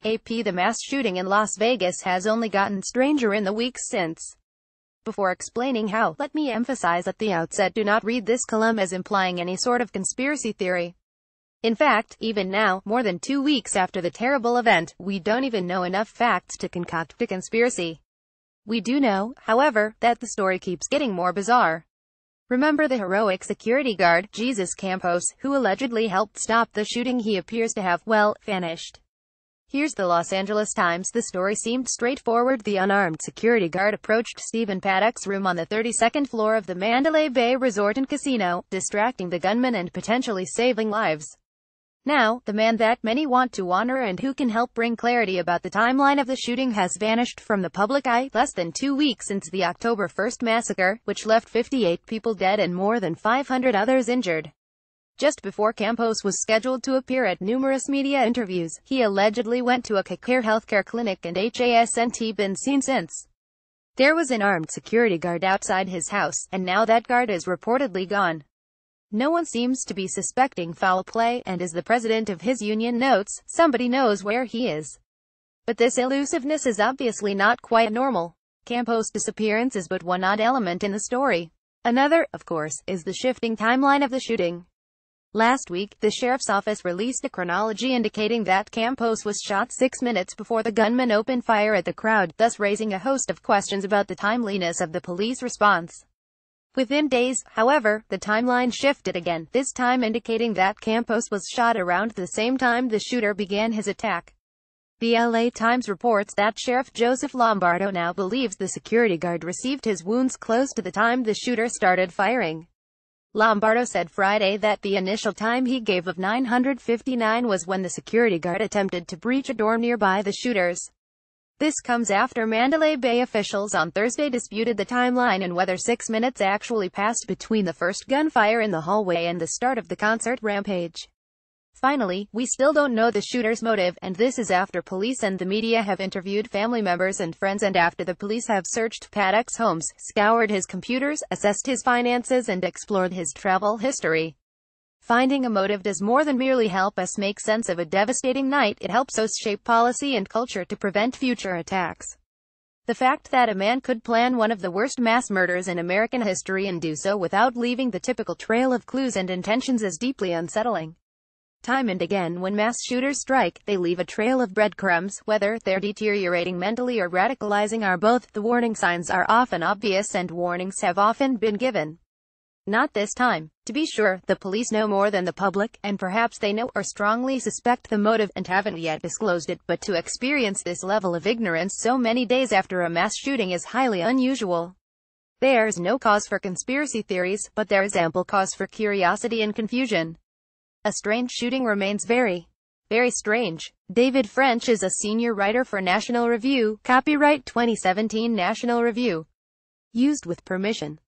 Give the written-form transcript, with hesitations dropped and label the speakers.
Speaker 1: AP. The mass shooting in Las Vegas has only gotten stranger in the weeks since. Before explaining how, let me emphasize at the outset, do not read this column as implying any sort of conspiracy theory. In fact, even now, more than 2 weeks after the terrible event, we don't even know enough facts to concoct a conspiracy. We do know, however, that the story keeps getting more bizarre. Remember the heroic security guard, Jesus Campos, who allegedly helped stop the shooting? He appears to have, well, vanished. Here's the Los Angeles Times. The story seemed straightforward. The unarmed security guard approached Stephen Paddock's room on the 32nd floor of the Mandalay Bay Resort and Casino, distracting the gunman and potentially saving lives. Now, the man that many want to honor and who can help bring clarity about the timeline of the shooting has vanished from the public eye, less than 2 weeks since the October 1st massacre, which left 58 people dead and more than 500 others injured. Just before Campos was scheduled to appear at numerous media interviews, he allegedly went to a Care healthcare clinic and hasn't been seen since. There was an armed security guard outside his house, and now that guard is reportedly gone. No one seems to be suspecting foul play, and as the president of his union notes, somebody knows where he is. But this elusiveness is obviously not quite normal. Campos' disappearance is but one odd element in the story. Another, of course, is the shifting timeline of the shooting. Last week, the sheriff's office released a chronology indicating that Campos was shot 6 minutes before the gunman opened fire at the crowd, thus raising a host of questions about the timeliness of the police response. Within days, however, the timeline shifted again, this time indicating that Campos was shot around the same time the shooter began his attack. The LA Times reports that Sheriff Joseph Lombardo now believes the security guard received his wounds close to the time the shooter started firing. Lombardo said Friday that the initial time he gave of 9:59 was when the security guard attempted to breach a door nearby the shooters. This comes after Mandalay Bay officials on Thursday disputed the timeline and whether 6 minutes actually passed between the first gunfire in the hallway and the start of the concert rampage. Finally, we still don't know the shooter's motive, and this is after police and the media have interviewed family members and friends and after the police have searched Paddock's homes, scoured his computers, assessed his finances and explored his travel history. Finding a motive does more than merely help us make sense of a devastating night, it helps us shape policy and culture to prevent future attacks. The fact that a man could plan one of the worst mass murders in American history and do so without leaving the typical trail of clues and intentions is deeply unsettling. Time and again when mass shooters strike, they leave a trail of breadcrumbs, whether they're deteriorating mentally or radicalizing or both. The warning signs are often obvious and warnings have often been given. Not this time. To be sure, the police know more than the public, and perhaps they know or strongly suspect the motive and haven't yet disclosed it, but to experience this level of ignorance so many days after a mass shooting is highly unusual. There's no cause for conspiracy theories, but there is ample cause for curiosity and confusion. A strange shooting remains very strange. David French is a senior writer for National Review, copyright 2017 National Review. Used with permission.